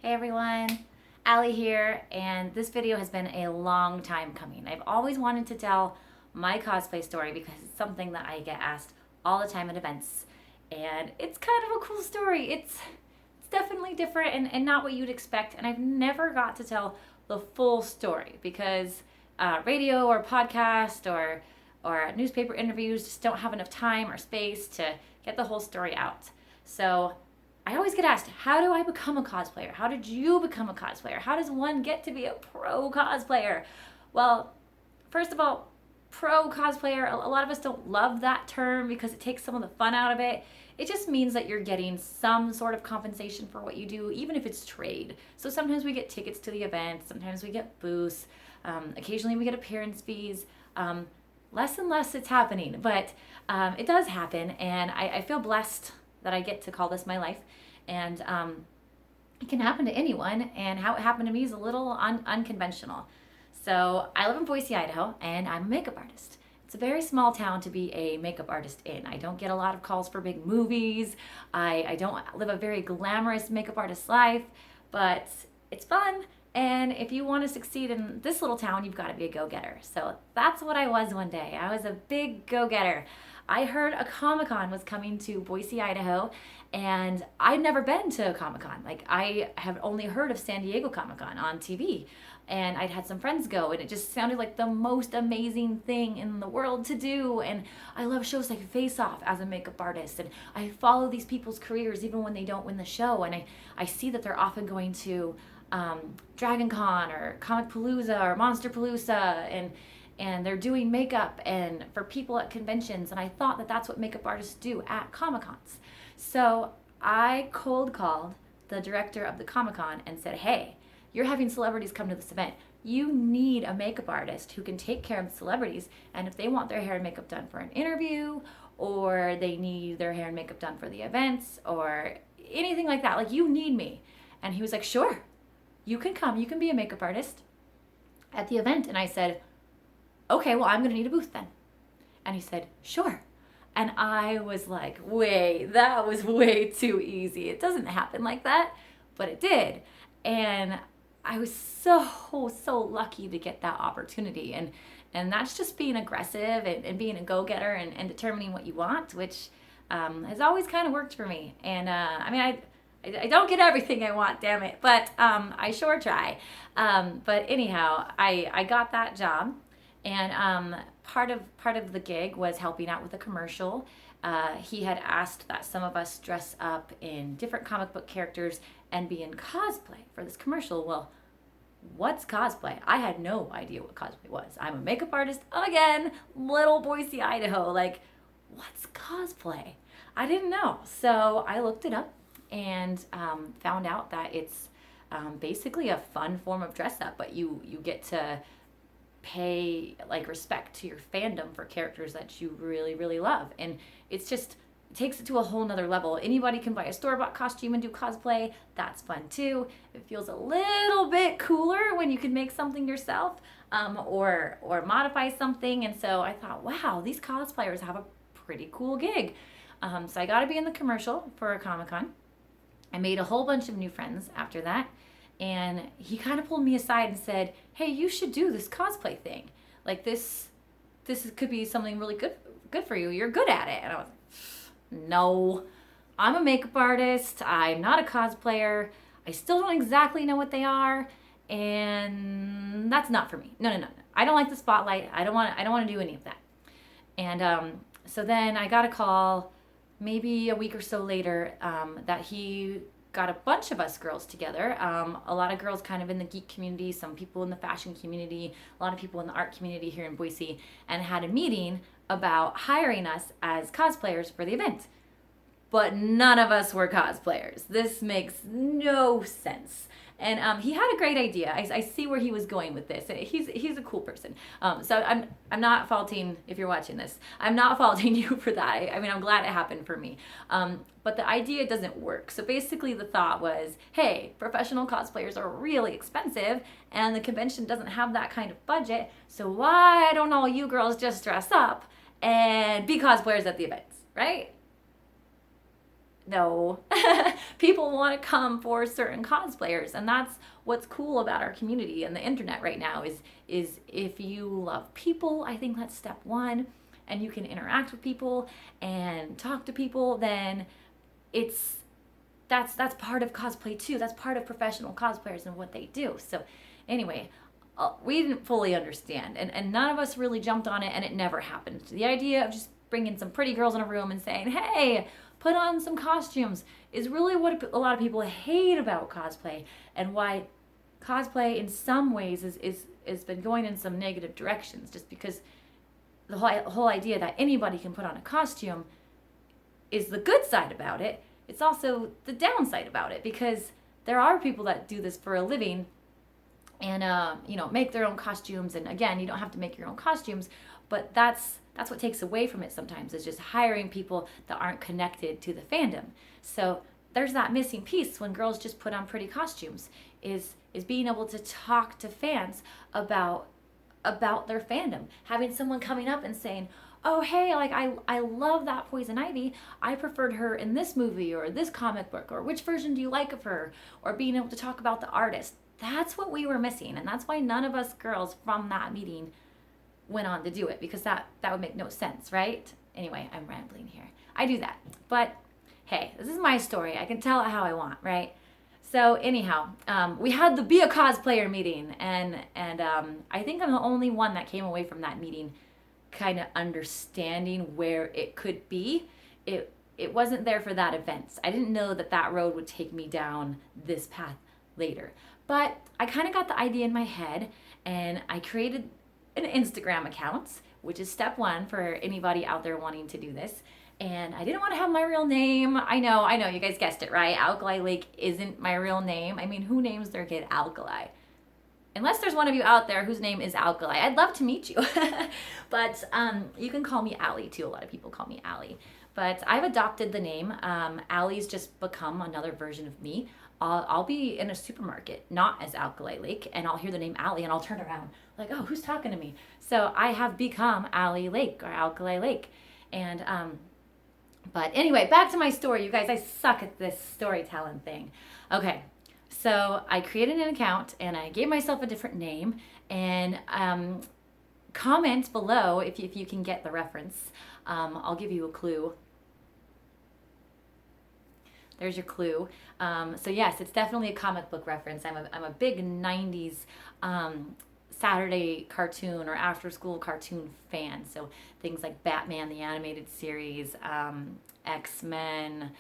Hey everyone, Allie here, and this video has been a long time coming. I've always wanted to tell my cosplay story because it's something that I get asked all the time at events, and it's kind of a cool story. It's definitely different and not what you'd expect, and I've never got to tell the full story because radio or podcast or newspaper interviews just don't have enough time or space to get the whole story out. So I always get asked, how do I become a cosplayer? How did you become a cosplayer? How does one get to be a pro cosplayer? Well, first of all, pro cosplayer, a lot of us don't love that term because it takes some of the fun out of it. It just means that you're getting some sort of compensation for what you do, even if it's trade. So sometimes we get tickets to the event, sometimes we get booths, occasionally we get appearance fees. Less and less it's happening, but it does happen, and I feel blessed that I get to call this my life, and it can happen to anyone, and how it happened to me is a little unconventional. So I live in Boise, Idaho, and I'm a makeup artist. It's a very small town to be a makeup artist in. I don't get a lot of calls for big movies. I don't live a very glamorous makeup artist life, but it's fun. And if you want to succeed in this little town, you've got to be a go-getter. So that's what I was one day. I was a big go-getter. I heard a Comic-Con was coming to Boise, Idaho, and I'd never been to a Comic-Con. Like, I have only heard of San Diego Comic-Con on TV, and I'd had some friends go, and it just sounded like the most amazing thing in the world to do. And I love shows like Face Off as a makeup artist, and I follow these people's careers even when they don't win the show, and I see that they're often going to Dragon Con or Comic Palooza or Monster Palooza, and they're doing makeup and for people at conventions, and I thought that that's what makeup artists do at Comic-Cons. So I cold called the director of the Comic-Con and said, hey, you're having celebrities come to this event. You need a makeup artist who can take care of the celebrities, and if they want their hair and makeup done for an interview, or they need their hair and makeup done for the events, or anything like that, like, you need me. And he was like, sure, you can come, you can be a makeup artist at the event. And I said, okay, well, I'm gonna need a booth then. And he said, sure. And I was like, wait, that was way too easy. It doesn't happen like that, but it did. And I was so lucky to get that opportunity. And that's just being aggressive and being a go-getter and determining what you want, which has always kind of worked for me. And I don't get everything I want, damn it, but I sure try. But anyhow, I got that job. And part of the gig was helping out with a commercial. He had asked that some of us dress up in different comic book characters and be in cosplay for this commercial. Well, what's cosplay? I had no idea what cosplay was. I'm a makeup artist, again, little Boise, Idaho. Like, what's cosplay? I didn't know. So I looked it up and found out that it's basically a fun form of dress up, but you get to pay like respect to your fandom for characters that you really love, and it takes it to a whole nother level. Anybody can buy a store-bought costume and do cosplay. That's fun too. It feels a little bit cooler when you can make something yourself, or modify something. And so I thought, wow, these cosplayers have a pretty cool gig. So I got to be in the commercial for a Comic-Con. I made a whole bunch of new friends after that. And he kind of pulled me aside and said, hey, you should do this cosplay thing. Like, this could be something really good for you. You're good at it. And I was like, no, I'm a makeup artist. I'm not a cosplayer. I still don't exactly know what they are. And that's not for me. No. I don't like the spotlight. I don't want to do any of that. And so then I got a call maybe a week or so later that he got a bunch of us girls together, a lot of girls kind of in the geek community, some people in the fashion community, a lot of people in the art community here in Boise, and had a meeting about hiring us as cosplayers for the event. But none of us were cosplayers. This makes no sense. And he had a great idea. I see where he was going with this. He's a cool person. So I'm not faulting, if you're watching this, I'm not faulting you for that. I mean, I'm glad it happened for me. But the idea doesn't work. So basically the thought was, hey, professional cosplayers are really expensive and the convention doesn't have that kind of budget. So why don't all you girls just dress up and be cosplayers at the events, right? No. People want to come for certain cosplayers, and that's what's cool about our community and the internet right now is if you love people, I think that's step one, and you can interact with people and talk to people, then it's that's part of cosplay too. That's part of professional cosplayers and what they do. So anyway, we didn't fully understand, and none of us really jumped on it, and it never happened. The idea of just bringing some pretty girls in a room and saying, hey, put on some costumes, is really what a lot of people hate about cosplay, and why cosplay in some ways is been going in some negative directions, just because the whole idea that anybody can put on a costume is the good side about it. It's also the downside about it, because there are people that do this for a living and make their own costumes. And again, you don't have to make your own costumes, but that's what takes away from it sometimes, is just hiring people that aren't connected to the fandom. So there's that missing piece when girls just put on pretty costumes, is being able to talk to fans about their fandom, having someone coming up and saying, oh, hey, like I love that Poison Ivy. I preferred her in this movie or this comic book, or which version do you like of her? Or being able to talk about the artist. That's what we were missing, and that's why none of us girls from that meeting went on to do it, because that would make no sense, right? Anyway, I'm rambling here. I do that. But hey, this is my story. I can tell it how I want, right? So anyhow, we had the Be a Cosplayer meeting, and I think I'm the only one that came away from that meeting kind of understanding where it could be. It wasn't there for that event. I didn't know that road would take me down this path later. But I kind of got the idea in my head, and I created an Instagram account, which is step one for anybody out there wanting to do this. And I didn't want to have my real name. I know, you guys guessed it, right? Alkali Lake isn't my real name. I mean, who names their kid Alkali? Unless there's one of you out there whose name is Alkali. I'd love to meet you. But you can call me Allie too. A lot of people call me Allie. But I've adopted the name. Allie's just become another version of me. I'll be in a supermarket, not as Alkali Lake, and I'll hear the name Allie, and I'll turn around like, oh, who's talking to me? So I have become Allie Lake, or Alkali Lake. And but anyway, back to my story. You guys, I suck at this storytelling thing. Okay, so I created an account, and I gave myself a different name, and comment below if you can get the reference. I'll give you a clue. There's your clue. So yes, it's definitely a comic book reference. I'm a big 90s Saturday cartoon or after school cartoon fan. So things like Batman, the animated series, X-Men.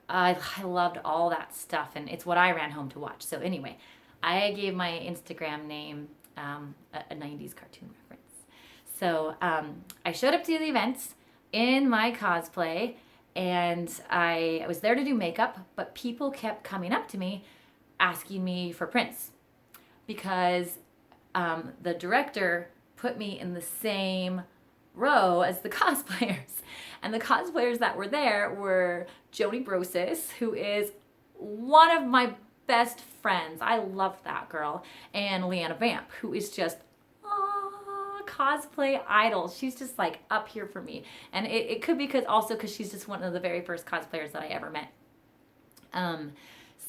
I loved all that stuff, and it's what I ran home to watch. So anyway, I gave my Instagram name a 90s cartoon reference. So I showed up to the events in my cosplay, and I was there to do makeup, but people kept coming up to me asking me for prints, because the director put me in the same row as the cosplayers. And the cosplayers that were there were Joni Brosis, who is one of my best friends. I love that girl. And Leanna Vamp, who is just cosplay idol. She's just like up here for me. And it could be because she's just one of the very first cosplayers that I ever met.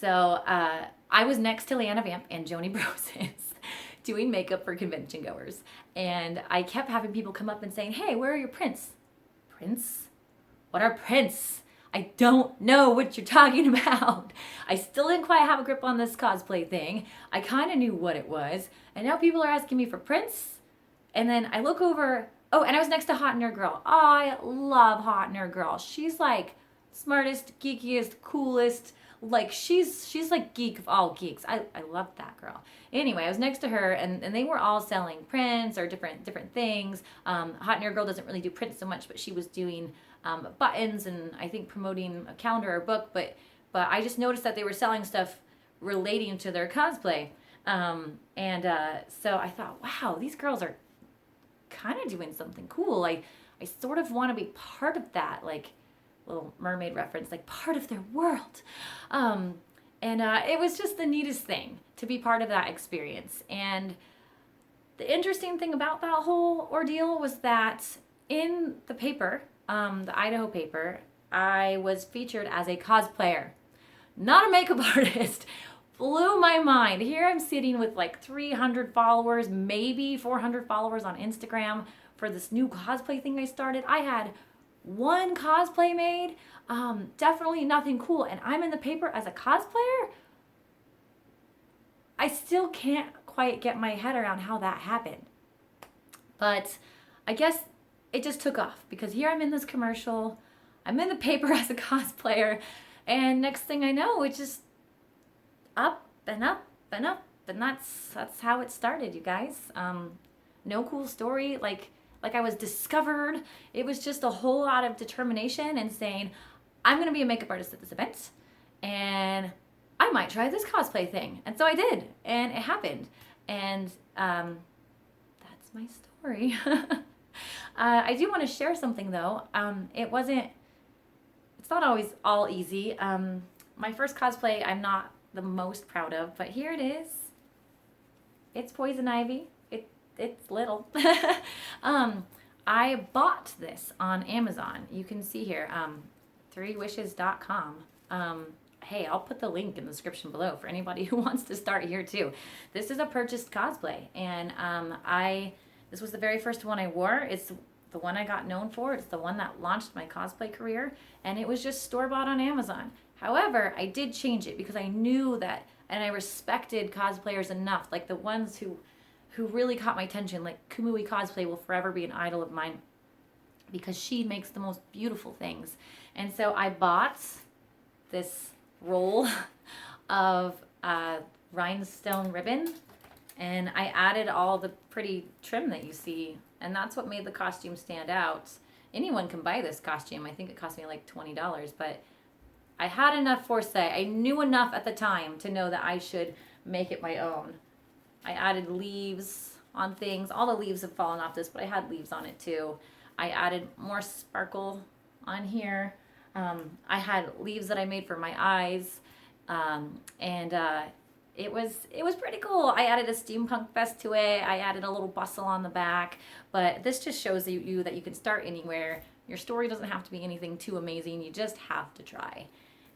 So I was next to Leanna Vamp and Joni Brosis doing makeup for convention goers. And I kept having people come up and saying, hey, where are your prints? Prints? What are prints? I don't know what you're talking about. I still didn't quite have a grip on this cosplay thing. I kind of knew what it was. And now people are asking me for prints. And then I look over, and I was next to Hot Nerd Girl. Oh, I love Hot Nerd Girl. She's like smartest, geekiest, coolest. Like she's like geek of all geeks. I love that girl. Anyway, I was next to her, and they were all selling prints or different things. Hot Nerd Girl doesn't really do prints so much, but she was doing buttons and I think promoting a calendar or book. But I just noticed that they were selling stuff relating to their cosplay. So I thought, wow, these girls are kind of doing something cool. I sort of want to be part of that, like Little Mermaid reference, like part of their world. It was just the neatest thing to be part of that experience. And the interesting thing about that whole ordeal was that in the paper, the Idaho paper, I was featured as a cosplayer, not a makeup artist. Blew my mind. Here I'm sitting with like 300 followers, maybe 400 followers on Instagram for this new cosplay thing I started. I had one cosplay made, definitely nothing cool, and I'm in the paper as a cosplayer. I still can't quite get my head around how that happened. But I guess it just took off because here I'm in this commercial, I'm in the paper as a cosplayer, and next thing I know, it's just up and up and up, and that's how it started, you guys. No cool story, like I was discovered. It was just a whole lot of determination and saying, I'm gonna be a makeup artist at this event, and I might try this cosplay thing. And so I did, and it happened. And that's my story. I do want to share something though. It's not always all easy. My first cosplay I'm not the most proud of, but here it is. It's Poison Ivy. It's little. I bought this on Amazon. You can see here, 3wishes.com. Hey, I'll put the link in the description below for anybody who wants to start here too. This is a purchased cosplay, and this was the very first one I wore. It's the one I got known for. It's the one that launched my cosplay career, and it was just store-bought on Amazon. However, I did change it because I knew that, and I respected cosplayers enough, like the ones who really caught my attention, like Kumui Cosplay will forever be an idol of mine because she makes the most beautiful things. And so I bought this roll of rhinestone ribbon, and I added all the pretty trim that you see, and that's what made the costume stand out. Anyone can buy this costume. I think it cost me like $20, but I had enough foresight. I knew enough at the time to know that I should make it my own. I added leaves on things. All the leaves have fallen off this, but I had leaves on it too. I added more sparkle on here. I had leaves that I made for my eyes, and it was pretty cool. I added a steampunk vest to it. I added a little bustle on the back, but this just shows you that you can start anywhere. Your story doesn't have to be anything too amazing. You just have to try.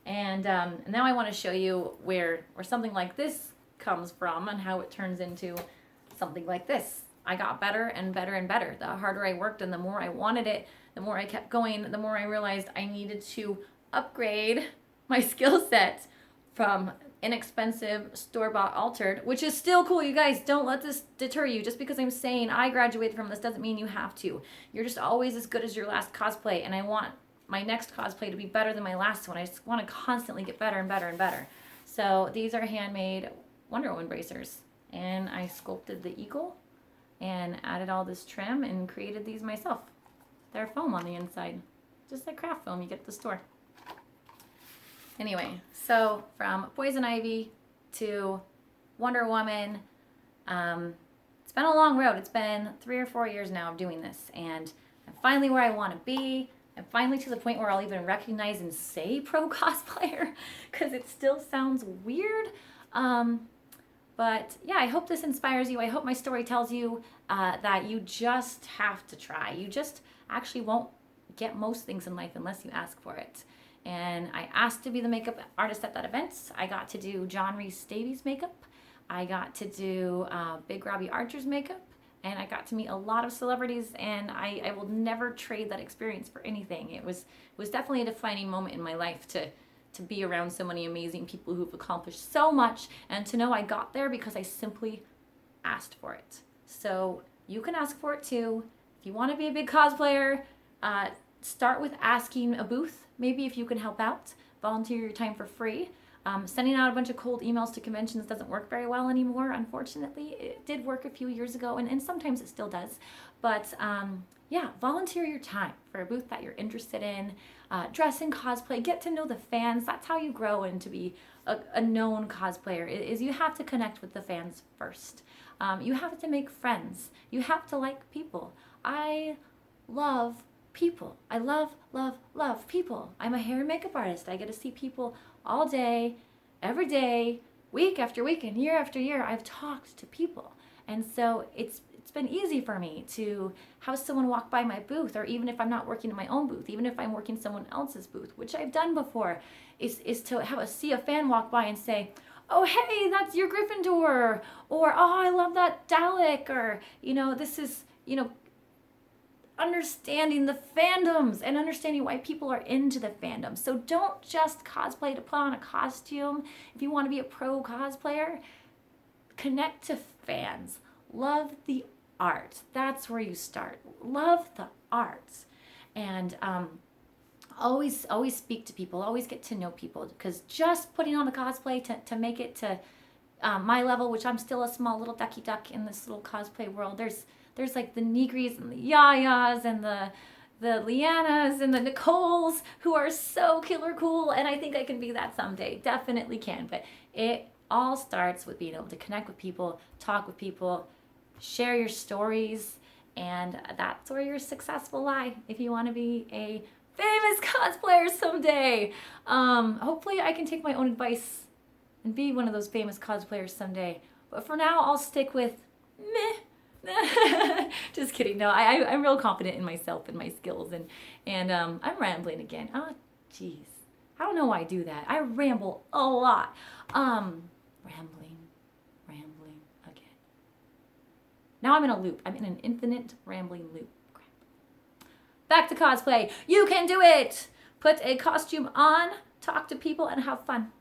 And now I want to show you where something like this comes from and how it turns into something like this. I got better and better and better. The harder I worked and the more I wanted it, the more I kept going, the more I realized I needed to upgrade my skill set from inexpensive store-bought altered, which is still cool. You guys, don't let this deter you. Just because I'm saying I graduated from this doesn't mean you have to. You're just always as good as your last cosplay, and I want my next cosplay to be better than my last one. I just want to constantly get better and better and better. So these are handmade Wonder Woman bracers, and I sculpted the eagle and added all this trim and created these myself. They're foam on the inside, just like craft foam you get at the store. Anyway, so from Poison Ivy to Wonder Woman, it's been a long road. It's been 3 or 4 years now of doing this, and I'm finally where I want to be. I'm finally to the point where I'll even recognize and say pro cosplayer, because it still sounds weird. But yeah, I hope this inspires you. I hope my story tells you that you just have to try. You just actually won't get most things in life unless you ask for it. And I asked to be the makeup artist at that event. I got to do John Rhys Davies makeup. I got to do Big Robbie Archer's makeup. And I got to meet a lot of celebrities, and I will never trade that experience for anything. It was definitely a defining moment in my life to be around so many amazing people who've accomplished so much, and to know I got there because I simply asked for it. So you can ask for it too. If you want to be a big cosplayer, start with asking a booth. Maybe if you can help out, volunteer your time for free. Sending out a bunch of cold emails to conventions doesn't work very well anymore, unfortunately. It did work a few years ago, and sometimes it still does. But yeah, volunteer your time for a booth that you're interested in. Dress in cosplay, get to know the fans. That's how you grow into be a known cosplayer, is you have to connect with the fans first. You have to make friends. You have to like people. I love people. I love, love, love people. I'm a hair and makeup artist. I get to see people all day, every day, week after week, and year after year. I've talked to people. And so it's it's been easy for me to have someone walk by my booth, or even if I'm not working in my own booth, even if I'm working someone else's booth, which I've done before, is to see a fan walk by and say, oh, hey, that's your Gryffindor, or, oh, I love that Dalek, or, this is, understanding the fandoms and understanding why people are into the fandom. So don't just cosplay to put on a costume. If you want to be a pro cosplayer, connect to fans. Love the art. That's where you start. Love the arts. And always speak to people. Always get to know people. Because just putting on the cosplay to make it to my level, which I'm still a small little ducky duck in this little cosplay world, there's like the Negris and the Yayas and the Leannas and the Nicoles who are so killer cool, and I think I can be that someday. Definitely can. But it all starts with being able to connect with people, talk with people, share your stories, and that's where your success will lie if you want to be a famous cosplayer someday. Hopefully I can take my own advice and be one of those famous cosplayers someday. But for now, I'll stick with meh. Just kidding. No, I'm real confident in myself and my skills, and I'm rambling again. Oh, jeez. I don't know why I do that. I ramble a lot. Rambling again. Now I'm in a loop. I'm in an infinite rambling loop. Crap. Back to cosplay. You can do it! Put a costume on, talk to people, and have fun.